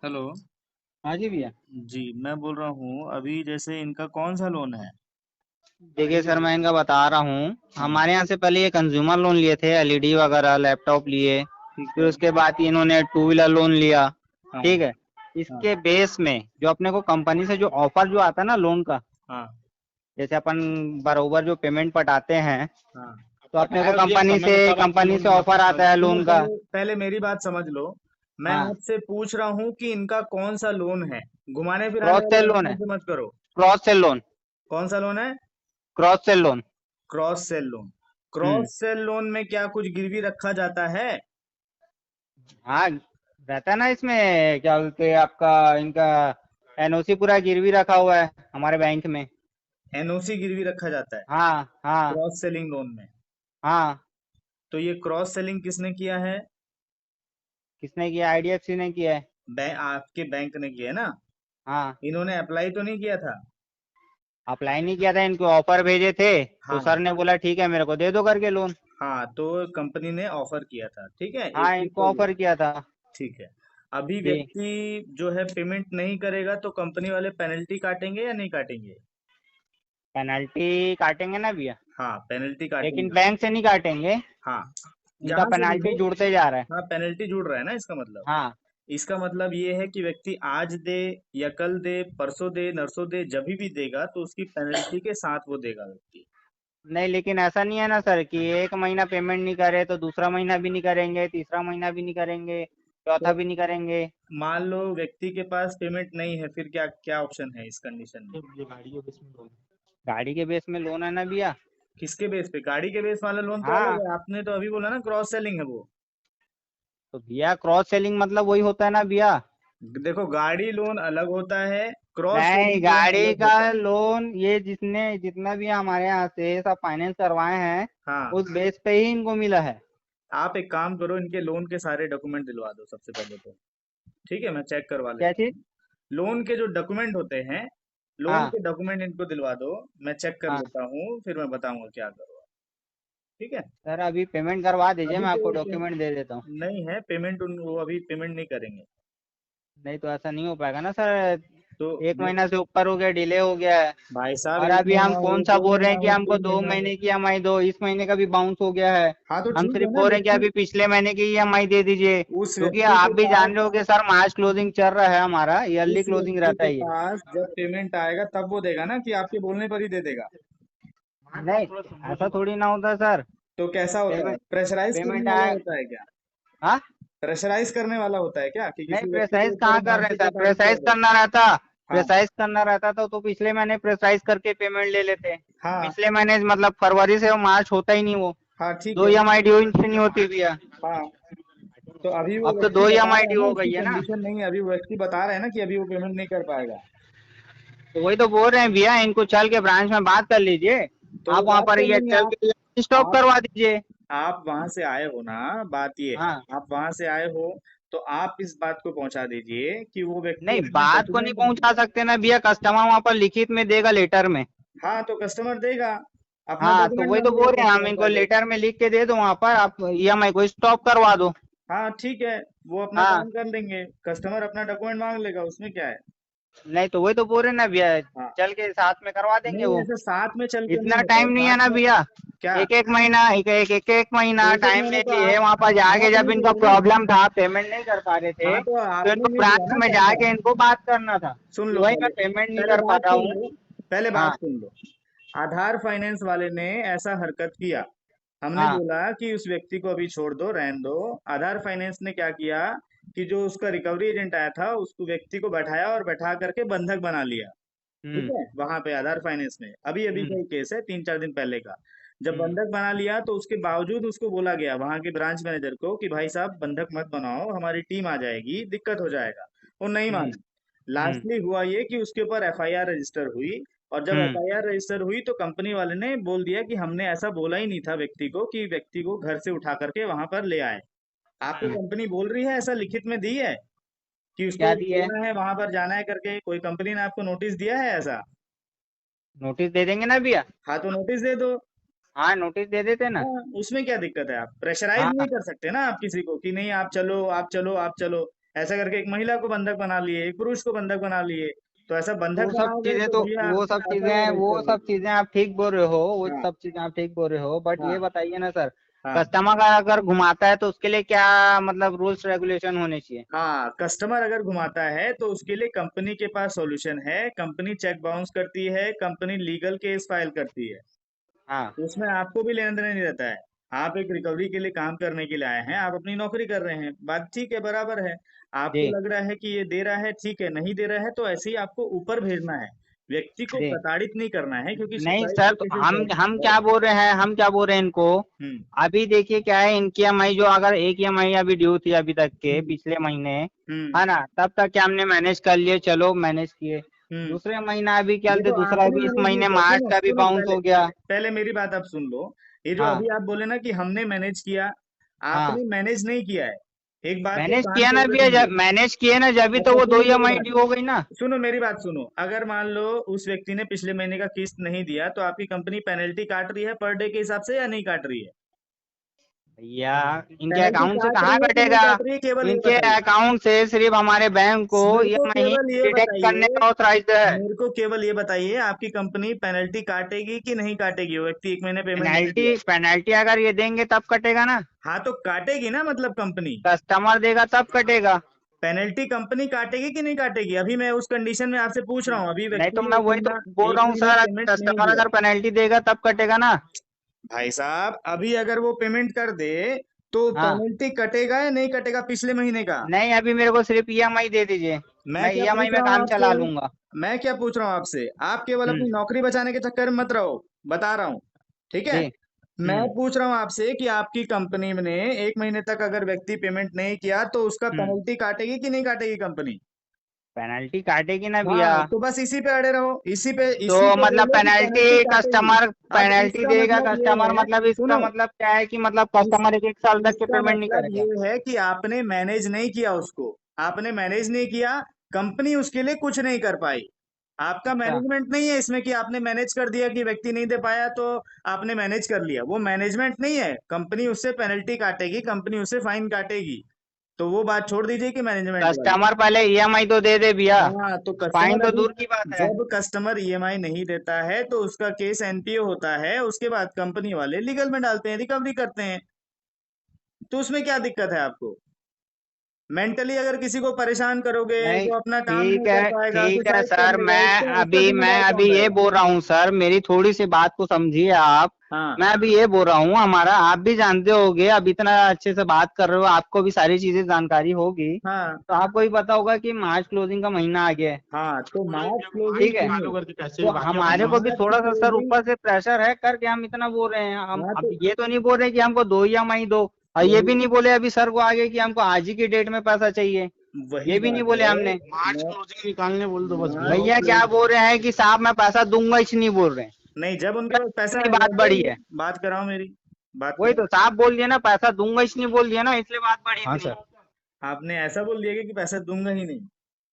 Hello. हाँ जी भैया। जी, मैं बोल रहा हूँ अभी जैसे इनका कौन सा लोन है? देखिए सर, मैं इनका बता रहा हूँ। हाँ। हमारे यहाँ से पहले ये कंज्यूमर लोन लिए थे, एलईडी वगैरह लैपटॉप लिए। ठीक फिर है। उसके बाद इन्होंने टू व्हीलर लोन लिया। हाँ। ठीक है। हाँ। इसके बेस में जो अपने को कंपनी से जो ऑफर जो आता है ना लोन का, हाँ। जैसे अपन बरोबर जो पेमेंट पटाते हैं, हाँ। तो अपने को कंपनी से ऑफर आता है सुनो, लोन का। पहले पहले मेरी बात समझ लो। मैं हाँ। आपसे पूछ रहा हूँ कि इनका कौन सा लोन है। घुमाने फिराने क्रॉस वाली सेल बात लोन है। मुझसे मत करो। Cross sell loan. कौन सा लोन है? Cross sell loan. Cross sell loan. हम्म। क्रॉस सेल लोन में क्या कुछ गिरवी रखा जाता है? हाँ, रहता है ना इसमें। क्या बोलते हैं आपका, इनका एनओसी पूरा गिरवी रखा हुआ है हमारे बैंक में। एनओसी गिरवी रखा जाता है हाँ हाँ क्रॉस सेलिंग लोन में। हाँ। तो ये क्रॉस सेलिंग किसने किया है? किसने किया? आईडीएफसी ने किया है। आपके बैंक ने किया है ना? हाँ। इन्होंने अप्लाई तो नहीं किया था? अप्लाई नहीं किया था, इनको ऑफर भेजे थे तो हाँ। सर ने बोला ठीक है मेरे को दे दो करके लोन। हाँ, तो कंपनी ने ऑफर किया था, ठीक है, एक हाँ, चीज इनको तो ये ऑफर है। किया था। ठीक है। अभी जी। व्यक्ति जो है पेमेंट नहीं करेगा तो कंपनी वाले पेनल्टी काटेंगे या नहीं काटेंगे? पेनल्टी काटेंगे ना भैया। हाँ, पेनल्टी लेकिन काटेंगे। बैंक से नहीं काटेंगे। हाँ, इनका जहां से भी पेनल्टी हो। जुड़ते जा रहा है। हाँ, पेनल्टी जुड़ रहा है ना, इसका मतलब। हाँ। इसका मतलब ये है कि व्यक्ति आज दे या कल दे, परसों दे, नरसों दे, जब भी देगा तो उसकी पेनल्टी के साथ वो देगा व्यक्ति। नहीं, लेकिन ऐसा नहीं है ना सर कि एक महीना पेमेंट नहीं करे तो दूसरा महीना भी नहीं करेंगे, तीसरा महीना भी नहीं करेंगे, चौथा तो भी नहीं करेंगे। मान लो व्यक्ति के पास पेमेंट नहीं है, फिर क्या क्या ऑप्शन है इस कंडीशन में? गाड़ी के बेस में लोन है ना भैया। किसके बेस पे? गाड़ी के बेस वाला लोन तो अलग हाँ। है, आपने तो अभी बोला ना क्रॉस सेलिंग है वो। तो भैया क्रॉस सेलिंग मतलब वही होता है ना भैया। देखो, गाड़ी लोन अलग होता है, क्रॉस नहीं, सेलिंग लोन गाड़ी अलग का होता है। लोन ये जिसने जितना भी हमारे यहाँ से सब फाइनेंस करवाए हैं, हाँ। उस बेस पे ही इनको मिला है। आप एक काम करो, इनके लोन के सारे डॉक्यूमेंट दिलवा दो सबसे पहले तो। ठीक है, मैं चेक करवा क्या लेता चीज? हूँ। लोन के जो डॉक्यूमेंट होते हैं, लोन हाँ के डॉक्यूमेंट इनको दिलवा दो। मैं चेक कर हाँ। लेता हूँ, फिर मैं बताऊंगा क्या करो। ठीक है। सर अभी पेमेंट करवा दीजिए, अभी मैं तो आपको वो डॉक्यूमेंट दे देता हूँ। नहीं है पेमेंट, उन वो अभी पेमेंट नहीं करेंगे। नहीं तो ऐसा नहीं हो पाएगा ना सर। तो एक वो महीना से ऊपर हो गया, डिले हो गया है। भाई साहब, और एक अभी हम महीना हो, कौन सा दो बोल रहे महीना हैं कि हो, हमको तीन दो महीना हो। महीने की ईएमआई दो, इस महीने का भी बाउंस हो गया है। हाँ, तो हम ठीक है सिर्फ ना बोल रहे हैं कि व्यक्ति। अभी पिछले महीने की ईएमआई दे दीजिए, उस क्योंकि व्यक्ति आप के भी पास जान रहे हो कि सर मार्च क्लोजिंग चल रहा है, हमारा ईयरली उस क्लोजिंग व्यक्ति रहता के है ये। पास जब पेमेंट आएगा तब वो देगा ना, कि आपके बोलने पर ही दे देगा। नहीं, ऐसा थोड़ी ना होता सर। तो कैसा होता है? पेमेंट प्रेशराइज करने पेमेंट वाला आए। होता है क्या? हाँ। प्रेशराइज करने वाला होता है क्या, कि नहीं, किसी व्यक्ति के प्रेसाइज ऊपर कहाँ कर रहे हैं मानसिक सर? तारिफ कर दो? हाँ। प्रेसाइज करना रहता तो पिछले महीने प्रेसाइज करके पेमेंट ले लेते। हाँ। पिछले महीने मतलब फरवरी से वो मार्च होता ही नहीं वो। हाँ, ठीक दो है। ईएमआई ड्यू इनसे नहीं होती भैया। हाँ, तो अभी वो अब तो व्यक्ति दो बता ईएमआई रहा है ड्यू ना, हो उसकी गई है ना। कंडीशन नहीं है, अभी वो व्यक्ति बता रहे हैं ना कि अभी वो पेमेंट नहीं कर पाएगा। तो वही तो बोल रहे हैं भैया, इनको चल के ब्रांच में बात कर लीजिए। तो वो आप वहां बात पर कर ये लेंगे। चल के स्टॉप आप करवा दीजिए। आप वहां से आए हो ना, बात ये है। हाँ। आप वहां से आए हो, तो आप इस बात को पहुंचा दीजिए कि वो व्यक्ति नहीं, अपना बात को नहीं डॉक्यूमेंट नहीं पहुंचा दिया। सकते ना भैया, कस्टमर वहां पर लिखित में देगा लेटर में। हाँ, तो कस्टमर देगा, अपना हाँ, तो डॉक्यूमेंट वही तो मांगेगा बोल रहे हैं, हम कस्टमर इनको पहले। लेटर में लिख के दे दो, वहां पर आप ईएमआई को स्टॉप करवा दो। हाँ, ठीक है। वो अपना हाँ। काम कर लेंगे, कस्टमर अपना डॉक्यूमेंट मांग लेगा, उसमें क्या है। नहीं तो वही तो बोल रहे हैं ना भैया, हाँ। चल के साथ में करवा देंगे नहीं, वो। ऐसे साथ में चल के नहीं इतना होता है, टाइम नहीं है साथ ना में। भैया। क्या? एक एक महीना एक एक टाइम महीने ले तो लिए, आप वहां पर जाके आप जब नहीं इनका दिया ना। प्रॉब्लम था, पेमेंट नहीं कर पा रहे थे, हाँ, तो तो आपने इनको नहीं दिया ब्रांच ना में पैसा। जाके इनको बात करना था सुन कि लो भाई मैं पहले। पेमेंट नहीं पहले कर पा बात रहा सुन हूँ। लो। पहले बात हाँ सुन लो। आधार फाइनेंस वाले ने ऐसा हरकत किया। हमने हाँ। बोला कि उस व्यक्ति को अभी छोड़ दो, रहने दो। आधार फाइनेंस ने क्या किया, कि जो उसका रिकवरी एजेंट आया था, उसको व्यक्ति को बैठाया और बैठा करके बंधक बना लिया। ठीक हम्म है, वहां पे आधार फाइनेंस में अभी अभी का हम्म ही केस है, 3-4 दिन पहले का। जब हम्म बंधक बना लिया तो उसके बावजूद उसको बोला गया वहां के ब्रांच मैनेजर को कि भाई साहब, बंधक मत बनाओ, हमारी टीम आ जाएगी, दिक्कत हो जाएगा। वो नहीं हम्म माना। हम्म लास्टली हुआ ये कि उसके ऊपर एफआईआर रजिस्टर हुई। और जब हम्म एफआईआर रजिस्टर हुई तो कंपनी वाले ने बोल दिया कि हमने ऐसा बोला ही नहीं था व्यक्ति को, कि व्यक्ति को घर से उठा करके वहां पर ले आए। आपको हम्म। कंपनी बोल रही है, ऐसा लिखित में दी है कि उसको क्या दी है? लेना है, वहां पर जाना है करके? कोई कंपनी ने आपको नोटिस दिया है ऐसा? नोटिस दे देंगे ना भैया। हाँ, तो नोटिस दे दो। हाँ, नोटिस दे देते ना। हाँ, उसमें क्या दिक्कत है? आप प्रेशराइज नहीं हाँ। कर सकते ना आप किसी को, कि नहीं आप चलो, आप चलो, आप चलो। ऐसा करके एक महिला को बंधक बना लिए, एक पुरुष को बंधक बना लिए। तो ऐसा बंधक वो सब बनाओगे चीजें तो तो भैया वो आपका सब खाता वो चीजें अरेस्ट वो कर सब देगा। चीजें आप ठीक बोल रहे हो, वो हाँ सब चीजें आप ठीक बोल रहे हो, बट ये हाँ बताइए ना सर, हाँ कस्टमर का अगर घुमाता है तो उसके लिए क्या मतलब रूल्स रेगुलेशन होने चाहिए? हाँ, कस्टमर अगर घुमाता है तो उसके लिए कंपनी के पास सॉल्यूशन है। कंपनी चेक बाउंस करती है, कंपनी लीगल केस फाइल करती है। हाँ तो उसमें आपको भी लेना देना नहीं रहता है। आप एक रिकवरी के लिए काम करने के लिए आए हैं, आप अपनी नौकरी कर रहे हैं, बात ठीक है, बराबर है। आपको जी लग रहा है कि ये दे रहा है, ठीक है, नहीं दे रहा है तो ऐसे ही आपको ऊपर भेजना है। व्यक्ति को जी। प्रताड़ित नहीं करना है, क्योंकि नहीं सुसाइड सर, तो नोटिस हम है। क्या बोल रहे हैं, हम क्या बोल रहे हैं इनको, हम्म अभी देखिए क्या है, इनकी ईएमआई जो अगर एक ईएमआई अभी ड्यू थी अभी तक के हम्म पिछले महीने, हम्म है ना, तब तक क्या हमने मैनेज कर लिए, चलो मैनेज किए। हम्म दूसरे महीना अभी क्या बोलते, देखो दूसरा आपने अभी इस मैनेज नहीं महीने किया, मार्च सुनो का भी सुनो, बाउंस पहले हो गया। पहले मेरी बात आप सुन लो। ये जो हाँ अभी आप बोले ना कि हमने मैनेज किया, हाँ, आपने मैनेज नहीं किया है। एक बात को मैनेज कान किया ना खोल के भैया, सुन लो। जब मैनेज किए ना जब भी तो अच्छा वो दो सुनो मेरी ईएमआई बात, ड्यू हो गई ना। सुनो मेरी बात सुनो। अगर मान लो उस व्यक्ति ने पिछले महीने का किस्त नहीं दिया तो आपकी कंपनी पेनल्टी काट रही है पर डे के हिसाब से या नहीं काट रही है? भैया इनके पेनल्टी अकाउंट से काट कहाँ रही है कि नहीं कटेगा? काट रही है, केवल ये इनके बताइए। अकाउंट से सिर्फ हमारे बैंक को मेरे को ईएमआई केवल ये डिडक्ट करने बताइए, का ऑथराइज्ड है। मेरे को केवल ये बताइए, आपकी कंपनी पेनल्टी काटेगी कि नहीं काटेगी? वो व्यक्ति एक महीने पेमेंट नहीं पेनल्टी दिया। पेनल्टी अगर ये देंगे तब कटेगा ना। हाँ तो काटेगी ना, मतलब कंपनी। कस्टमर देगा तब कटेगा। पेनल्टी कंपनी काटेगी कि नहीं काटेगी? अभी मैं उस कंडीशन में आपसे पूछ रहा हूँ। अभी नहीं तो व्यक्ति मैं एक वही तो बंदा बोल एक रहा हूँ महीना सर, पेमेंट नहीं कस्टमर दिया। अगर पेनल्टी देगा तब कटेगा ना। भाई साहब, अभी अगर वो पेमेंट कर दे तो हाँ, पेनल्टी कटेगा या नहीं कटेगा पिछले महीने का? नहीं अभी मेरे को सिर्फ ईएमआई दे दीजिए, मैं मैं क्या ईएमआई पूछ में रहा हूँ काम आपसे, चला लूंगा। मैं क्या पूछ रहा हूँ आपसे, आप केवल अपनी हम्म। नौकरी बचाने के चक्कर में मत रहो। बता रहा हूँ, ठीक है? जी। मैं हम्म। पूछ रहा हूँ आपसे कि आपकी कंपनी ने एक महीने तक अगर व्यक्ति पेमेंट नहीं किया तो उसका हम्म। पेनल्टी काटेगी कि नहीं काटेगी कंपनी? पेनल्टी काटेगी ना भैया। हाँ तो बस इसी पे अड़े रहो, तो इसी पे मतलब बोलो कि पेनल्टी पेनल्टी काटेगी। कस्टमर अब पेनल्टी इसका देगा मतलब ये कस्टमर, है, मतलब इसका सुनो, मतलब क्या है कि मतलब इस कस्टमर एक एक साल तक के इसका पेमेंट नहीं मतलब ये करेगा। है कि आपने मैनेज नहीं किया उसको। आपने मैनेज नहीं किया, कंपनी उसके लिए कुछ नहीं कर पाई। आपका अच्छा। मैनेजमेंट नहीं है इसमें कि आपने मैनेज कर दिया कि व्यक्ति नहीं दे पाया तो आपने मैनेज कर लिया। वो मैनेजमेंट नहीं है। कंपनी उससे पेनल्टी काटेगी, कंपनी उससे फाइन काटेगी। तो वो बात छोड़ दीजिए कि मैनेजमेंट वाली। कस्टमर पहले ईएमआई तो दे दे भैया, हाँ तो फाइन कस्टमर तो अभी, दूर की बात है। जब कस्टमर ईएमआई नहीं देता है तो उसका केस एनपीए होता है, उसके बाद कंपनी वाले लीगल में डालते हैं, रिकवरी करते हैं। तो उसमें क्या दिक्कत है आपको? मेंटली अगर किसी को परेशान करोगे, नहीं, वो अपना काम नहीं कर पाएगा, ठीक है सुसाइड कर सर, लेगा, मैं उसका उसका अभी मैं जिम्मेदार अभी कौन ये रहेगा? बोल रहा हूँ सर, मेरी थोड़ी सी बात को समझिए आप। हाँ मैं अभी ये बोल रहा हूँ, हमारा आप भी जानते होगे, अब इतना अच्छे से बात कर रहे हो, आपको भी सारी चीजें जानकारी होगी, हाँ तो आपको भी पता होगा कि मार्च क्लोजिंग का महीना आ गया है। हाँ तो मार्च क्लोजिंग ठीक है, सुनो, तो हमारे को भी मार्च थोड़ा सा सर क्लोजिंग, ऊपर से प्रेशर है करके हम इतना बोल रहे हैं, हम हाँ अब तो ये तो नहीं बोल रहे कि हमको दो ईएमआई दो, और ये वही भी नहीं बोले अभी सर को आगे कि हमको आज ही की डेट में पैसा चाहिए, वही ये भी नहीं बात बोले है। हमने। मार्च मैं क्लोजिंग निकालने बोल दो बस भैया। मार्च भैया क्या क्लोज बोल रहे हैं कि साहब मैं पैसा दूंगा, इस नहीं बोल रहे हैं, नहीं, जब उनके बस पास पैसा इतनी आएगा बात बड़ी देंगे। है। बात कराओ मेरी, बात वही कराओ। तो साहब बोल दिया ना, पैसा दूंगा इस नहीं बोल दिया ना, इसलिए बात बड़ी हाँ इतनी। सर, आपने ऐसा बोल दिया कि पैसा दूंगा ही नहीं।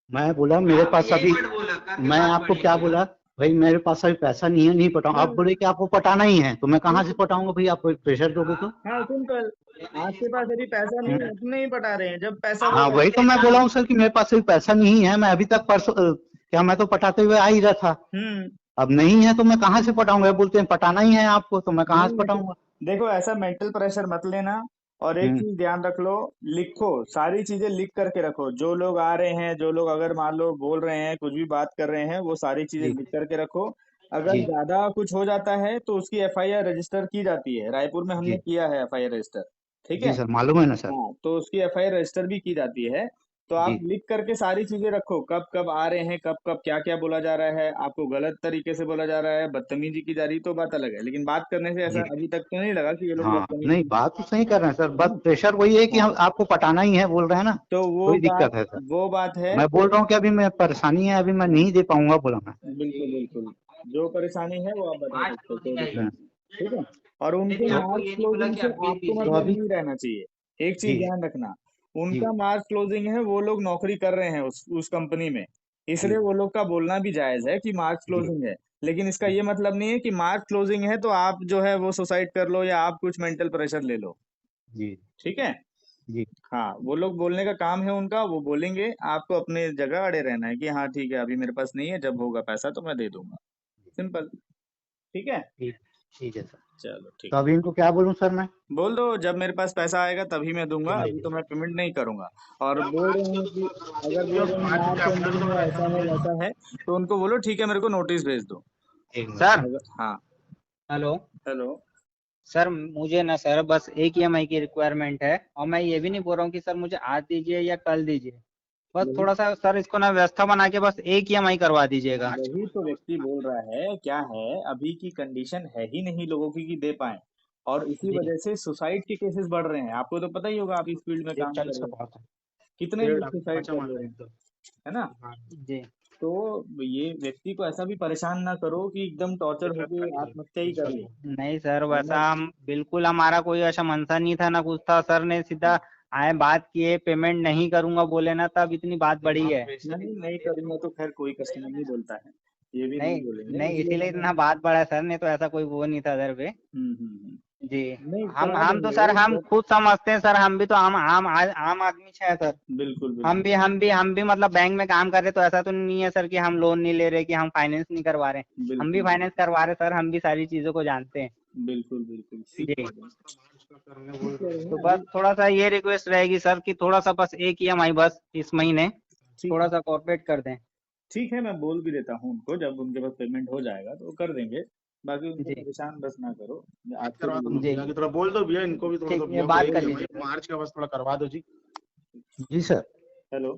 मैं बोला मेरे पास यही अभी, वर्ड बोला करके मैं बात आपको बड़ी क्या है भैया। बोला, भाई मेरे पास अभी पैसा नहीं है, नहीं पटाऊँ, आप हाँ बोले कि आपको पटाना ही है, तो मैं कहाँ से ठीक। पटाऊंगा भाई, आप प्रेशर दोगे तो। हाँ सिंपल। आपके पास अभी पैसा नहीं है, तुम नहीं पटा रहे हैं, जब पैसा हाँ होगा। वही तो मैं बोला हूँ सर कि मेरे पास अभी पैसा नहीं है, मैं अभी तक परसों क्या मैं तो पटाते हुए आ ही रहा था, हम्म अब नहीं है तो मैं कहाँ से पटाऊंगा, बोलते हैं पटाना ही है आपको, तो मैं कहाँ से नहीं है तो पटाऊंगा। देखो, ऐसा मेंटल प्रेशर मत लेना। और एक हम्म। चीज ध्यान रख लो, लिखो, सारी चीजें लिख करके रखो। जो लोग आ रहे हैं, जो लोग अगर मान लो बोल रहे हैं, कुछ भी बात कर रहे हैं, वो सारी चीजें जी लिख करके रखो। अगर जी ज्यादा कुछ हो जाता है तो उसकी एफआईआर रजिस्टर की जाती है। रायपुर में हमने जी किया है एफआईआर रजिस्टर, ठीक है? जी सर, मालूम है ना सर। हाँ तो उसकी एफआईआर रजिस्टर भी की जाती है। तो आप जी लिख करके सारी चीजें रखो, कब कब आ रहे हैं, कब कब क्या क्या बोला जा रहा है, आपको गलत तरीके से बोला जा रहा है, बदतमीजी की जा रही है, तो बात अलग है। लेकिन बात करने से ऐसा जी। अभी तक तो नहीं लगा कि ये लोग हाँ नहीं, बदतमीजी। बात तो सही कर रहे हैं सर, है बस ना? प्रेशर वही है कि हाँ हम आपको पटाना ही है बोल रहे हैं ना, तो वही दिक्कत है सर। वो बात है मैं तो बोल रहा हूँ कि अभी मैं परेशानी है, अभी मैं नहीं दे पाऊंगा बोला मैं। बिल्कुल बिल्कुल, जो परेशानी है वो आप बता मार्च सकते हो, कोई क्लोजिंग दिक्कत हाँ, नहीं। ठीक है? और उनके लेकिन तो आपको मार्च ये नहीं बोला क्लोजिंग कि से अभी दे आपको तो मतलब देंगे। अभी नहीं रहना चाहिए। एक चीज जी ध्यान रखना, जी उनका मार्च क्लोजिंग है, वो लोग नौकरी कर रहे हैं उस कंपनी में, इसलिए जी वो लोग का बोलना भी जायज है कि मार्च जी क्लोजिंग है। लेकिन इसका जी ये मतलब नहीं है कि मार्च क्लोजिंग है तो आप जो है वो सुसाइड कर लो या आप कुछ मेंटल प्रेशर ले लो। जी ठीक है? जी हाँ, वो लोग बोलने का काम है उनका, वो बोलेंगे, आपको अपने जगह अड़े रहना है कि हाँ ठीक है अभी मेरे पास नहीं है, जब होगा पैसा तो मैं दे दूंगा। सिंपल। ठीक है। ठीक ठीक है सर। चलो ठीक तो है। अभी इनको क्या बोलूं सर मैं? बोल दो जब मेरे पास पैसा आएगा तभी मैं दूंगा, जी अभी तो मैं पेमेंट नहीं करूंगा। और बोल रहे हैं कि अगर बोल रहे हैं मार्च एंडिंग में ऐसा है वैसा है, तो उनको बोलो ठीक है मेरे को नोटिस भेज दो। सर हाँ। Hello hello. सर, मुझे ना सर बस एक ईएमआई की रिक्वायरमेंट है, और मैं ये भी नहीं बोल रहा हूँ कि सर मुझे आज दीजिए या कल दीजिए। बस वही थोड़ा सा सर इसको ना व्यवस्था बना के बस एक ईएमआई करवा दीजिएगा। वही तो व्यक्ति बोल रहा है, क्या है अभी की कंडीशन है ही नहीं लोगों की कि दे पाए, और इसी जी वजह से सुसाइड के केसेस बढ़ रहे हैं। आपको तो पता ही होगा, आप इस फील्ड में काम कर रहे हो, कितने लोग सुसाइड कर रहे हैं, है ना। जी। तो ये व्यक्ति को ऐसा भी परेशान ना करो कि एकदम टॉर्चर होके आत्महत्या ही कर ले। नहीं सर, वैसा अगर हम बिल्कुल, हमारा कोई ऐसा मनसा नहीं था ना कुछ था। सर ने सीधा आए बात किए, पेमेंट नहीं करूंगा बोले ना, तब इतनी बात बढ़ी है। नहीं नहीं करूंगा तो खैर कोई कस्टमर नहीं बोलता है, ये भी नहीं नहीं बोलेंगे, नहीं, इसलिए इसीलिए मैंने। इतना बात बढ़ा सर, नहीं तो ऐसा कोई वो नहीं था सर पे। हम्म। जी। नहीं हम करा हम तो सर देंगे हम जब। खुद समझते हैं सर, हम भी तो आम आदमी है सर। बिल्कुल हम बिल्कुल भी हम भी हम भी मतलब बैंक में काम कर रहे, तो ऐसा तो नहीं है सर कि हम लोन नहीं ले रहे, कि हम फाइनेंस नहीं करवा रहे। हम भी बिल्कुल फाइनेंस करवा रहे सर, हम भी सारी चीजों को जानते हैं। बिल्कुल बिल्कुल सीख जी। कह रहे हैं। ठीक कह रहे तो हैं बस अभी। थोड़ा सा ये रिक्वेस्ट रहेगी सर कि थोड़ा सा बस एक ईएमआई बस इस महीने ठीक थोड़ा है। सा कॉर्पोरेट कर दें। ठीक है, मैं बोल भी देता हूँ उनको, जब उनके पास पेमेंट हो जाएगा तो वो कर देंगे। बाकी उनको जी परेशान बस ना करो। बात आपसे करवा भी दो यही ना जी। भैया की थोड़ा बोल दो भैया, इनको भी थोड़ा ठीक, सा ये भैया बात बोल कर दो लीजिए भाई, सर। मार्च का बस थोड़ा करवा दो जी। जी सर। हेलो।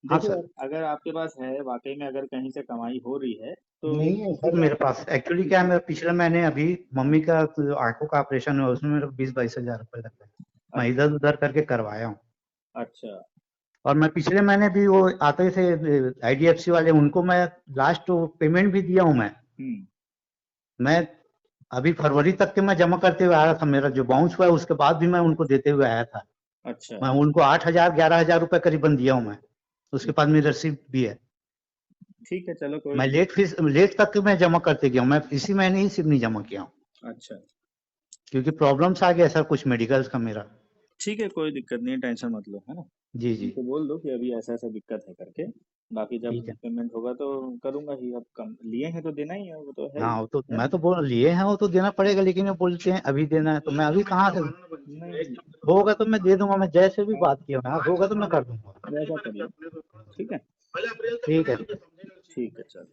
हाँ देखो सर। अगर आपके पास है वाकई में, अगर कहीं से कमाई हो रही है तो नहीं है सर मेरे पास। एक्चुअली क्या है, मेरा पिछले महीने अभी मम्मी का आंखों का ऑपरेशन हुआ, उसमें मेरे 20-22 हजार रुपए लग गए। मैं अच्छा इधर उधर करके करवाया हूँ। अच्छा। और मैं पिछले महीने भी वो आते थे आईडीएफसी वाले, उनको मैं लास्ट पेमेंट भी दिया हूँ मैं। हम्म। मैं अभी फरवरी तक के मैं जमा करते हुए आया था, मेरा जो बाउंस हुआ है उसके बाद भी मैं उनको देते हुए आया था। अच्छा मैं उनको 8,000-11,000 रुपए करीबन दिया हूँ मैं। उसके पास मेरी रसीद भी है। ठीक है, चलो कोई मैं दिक्कत लेट तक के मैं जमा करते गया हूँ, मैं इसी महीने ही सिर्फ नहीं जमा किया हूँ, नहीं। अच्छा क्योंकि प्रॉब्लम्स आ गया सर कुछ मेडिकल्स का मेरा। ठीक है, कोई दिक्कत नहीं है, टेंशन मत लो, है ना। जी जी। उनको बोल दो कि अभी ऐसा ऐसा दिक्कत है करके। बाकी जब ठीक है। पेमेंट होगा तो करूंगा ही, अब कम लिए हैं तो देना ही है, वो तो है ही, हाँ वो तो है मैं ना। तो बोल लिए हैं, वो तो देना पड़ेगा, लेकिन वो बोलते हैं अभी देना है, तो मैं अभी कहाँ से? नहीं होगा तो मैं दे दूंगा, मैं जैसे भी बात किया मैं, होगा तो मैं कर दूंगा। वैसा कर लो। ठीक है। ठीक है। ठीक है चलो।